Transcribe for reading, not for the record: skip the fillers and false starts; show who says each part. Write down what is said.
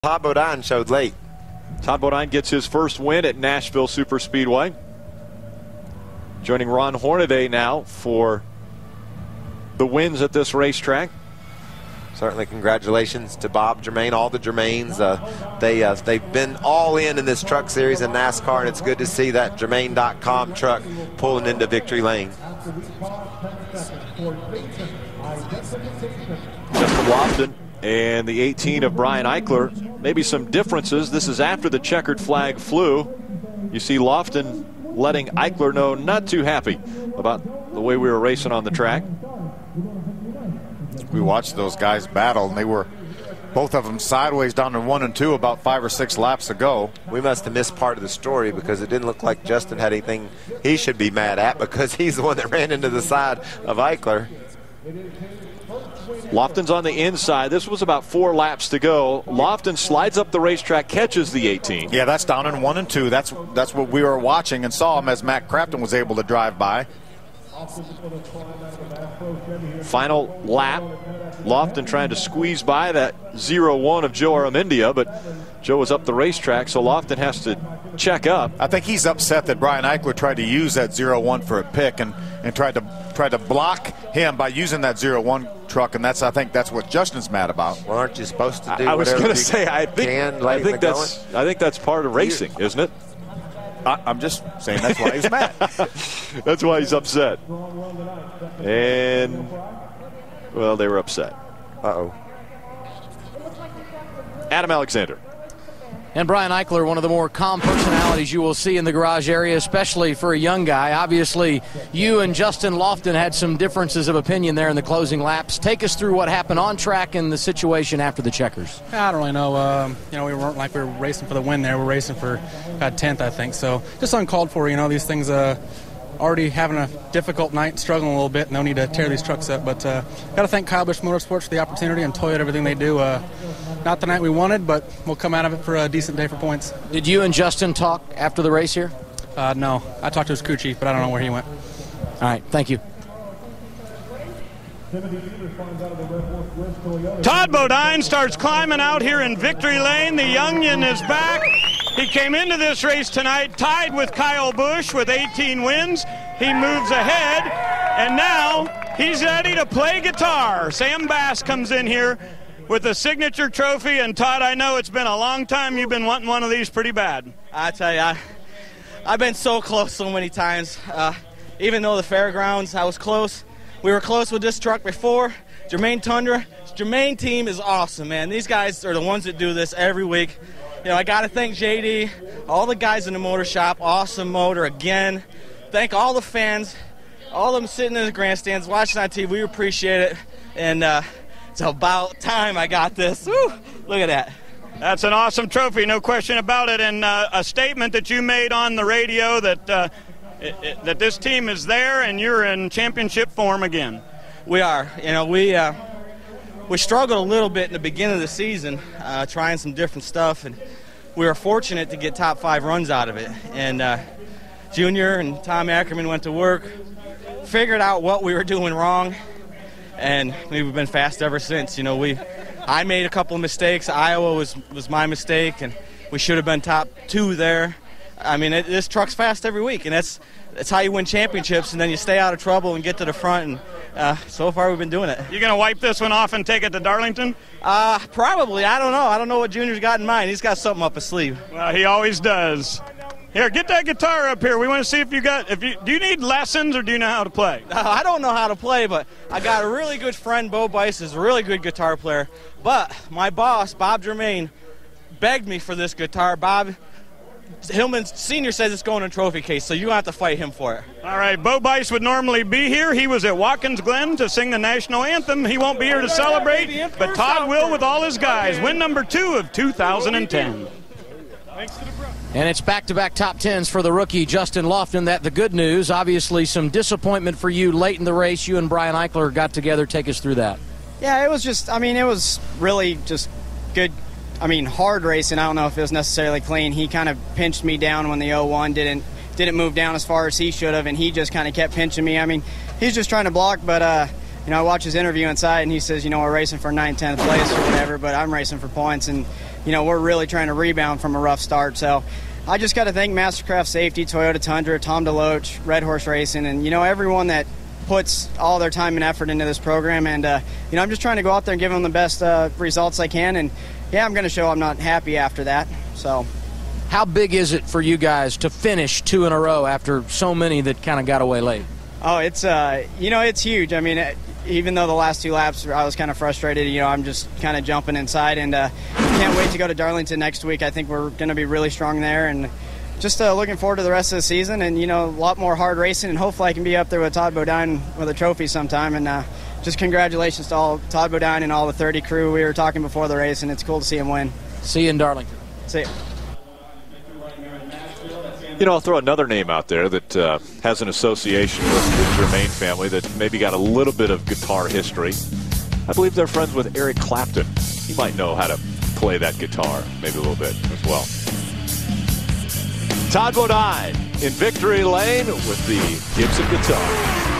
Speaker 1: Todd Bodine showed late.
Speaker 2: Todd Bodine gets his first win at Nashville Superspeedway. Joining Ron Hornaday now for the wins at this racetrack.
Speaker 1: Certainly congratulations to Bob Germain, all the Germains. They've been all in this truck series in NASCAR, and it's good to see that Germain.com truck pulling into victory lane.
Speaker 2: Justin Lofton and the 18 of Brian Eichler. Maybe some differences. This is after the checkered flag flew. You see Lofton letting Eichler know not too happy about the way we were racing on the track.
Speaker 3: We watched those guys battle, and they were both of them sideways down to 1 and 2 about 5 or 6 laps ago.
Speaker 1: We must have missed part of the story because it didn't look like Justin had anything he should be mad at, because he's the one that ran into the side of Eichler.
Speaker 2: Lofton's on the inside. This was about 4 laps to go. Lofton slides up the racetrack, catches the 18.
Speaker 3: Yeah, that's down in 1 and 2. That's what we were watching and saw him as Matt Crafton was able to drive by.
Speaker 2: Final lap. Lofton trying to squeeze by that 0-1 of Joe Aramendia, but Joe was up the racetrack, so Lofton has to check up.
Speaker 3: I think he's upset that Brian Eichler tried to use that 0-1 for a pick and tried to block him by using that 0-1 truck, and I think that's what Justin's mad about.
Speaker 1: Well, aren't you supposed to do
Speaker 2: I was going to say, I think that's part of racing, isn't it?
Speaker 3: I'm just saying that's why he's mad.
Speaker 2: That's why he's upset. And, well, they were upset.
Speaker 1: Uh-oh.
Speaker 2: Adam Alexander.
Speaker 4: And Brian Eichler, one of the more calm personalities you will see in the garage area, especially for a young guy. Obviously, you and Justin Lofton had some differences of opinion there in the closing laps. Take us through what happened on track and the situation after the checkers.
Speaker 5: I don't really know. We weren't like we were racing for the win there. We're racing for 10th, I think. So just uncalled for. These things already having a difficult night, struggling a little bit. No need to tear these trucks up. But got to thank Kyle Busch Motorsports for the opportunity and Toyota, everything they do. Not the night we wanted, but we'll come out of it for a decent day for points.
Speaker 4: Did you and Justin talk after the race here?
Speaker 5: No. I talked to his crew chief, but I don't know where he went.
Speaker 4: All right. Thank you.
Speaker 6: Todd Bodine starts climbing out here in victory lane. The youngin is back. He came into this race tonight tied with Kyle Busch with 18 wins. He moves ahead, and now he's ready to play guitar. Sam Bass comes in here with a signature trophy, and Todd, I know it's been a long time. You've been wanting one of these pretty bad.
Speaker 7: I tell you, I've been so close so many times. Even though the fairgrounds, I was close. We were close with this truck before. Germain Tundra. Germain team is awesome, man. These guys are the ones that do this every week. I got to thank JD, all the guys in the motor shop. Awesome motor again. Thank all the fans, all of them sitting in the grandstands watching on TV. We appreciate it. And it's about time I got this. Woo! Look at that.
Speaker 6: That's an awesome trophy, no question about it. And a statement that you made on the radio that that this team is there and you're in championship form again.
Speaker 7: We are. We struggled a little bit in the beginning of the season, trying some different stuff, and we were fortunate to get top 5 runs out of it. And Junior and Tom Ackerman went to work, figured out what we were doing wrong, and we've been fast ever since. I made a couple of mistakes. Iowa was my mistake, and we should have been top 2 there. I mean, this truck's fast every week, and that's how you win championships, and then you stay out of trouble and get to the front, and so far we've been doing it.
Speaker 6: You going to wipe this one off and take it to Darlington?
Speaker 7: Probably. I don't know. I don't know what Junior's got in mind. He's got something up his sleeve.
Speaker 6: Well, he always does. Here, get that guitar up here. We want to see if do you need lessons or do you know how to play?
Speaker 7: I don't know how to play, but I got a really good friend, Bo Bice, is a really good guitar player. But my boss, Bob Germain, begged me for this guitar. Bob Hillman Sr. says it's going in a trophy case, so you don't have to fight him for it.
Speaker 6: All right, Bo Bice would normally be here. He was at Watkins Glen to sing the national anthem. He won't be here to celebrate, but Todd will with all his guys. Win number 2 of 2010.
Speaker 4: And it's back-to-back top 10s for the rookie Justin Lofton. The good news, obviously some disappointment for you late in the race. You and Brian Eichler got together. Take us through that.
Speaker 8: Yeah, it was it was really just good. Hard racing. I don't know if it was necessarily clean. He kind of pinched me down when the 01 didn't move down as far as he should have, and he just kind of kept pinching me. He's just trying to block, but I watched his interview inside, and he says, we're racing for 9th, 10th place or whatever, but I'm racing for points, and we're really trying to rebound from a rough start. So I just got to thank Mastercraft Safety, Toyota Tundra, Tom DeLoach, Red Horse Racing, and, everyone that puts all their time and effort into this program. And, I'm just trying to go out there and give them the best results I can. And, yeah, I'm going to show I'm not happy after that. So,
Speaker 4: how big is it for you guys to finish 2 in a row after so many that kind of got away late?
Speaker 8: Oh, it's, it's huge. I mean, even though the last 2 laps I was kind of frustrated, I'm just kind of jumping inside. And can't wait to go to Darlington next week. I think we're going to be really strong there. And just looking forward to the rest of the season and, a lot more hard racing. And hopefully I can be up there with Todd Bodine with a trophy sometime. And just congratulations to all Todd Bodine and all the 30 crew. We were talking before the race, and it's cool to see him win.
Speaker 4: See you in Darlington.
Speaker 8: See you.
Speaker 2: I'll throw another name out there that has an association with the Germain family that maybe got a little bit of guitar history. I believe they're friends with Eric Clapton. He might know how to play that guitar, maybe a little bit as well. Todd Bodine in victory lane with the Gibson guitar.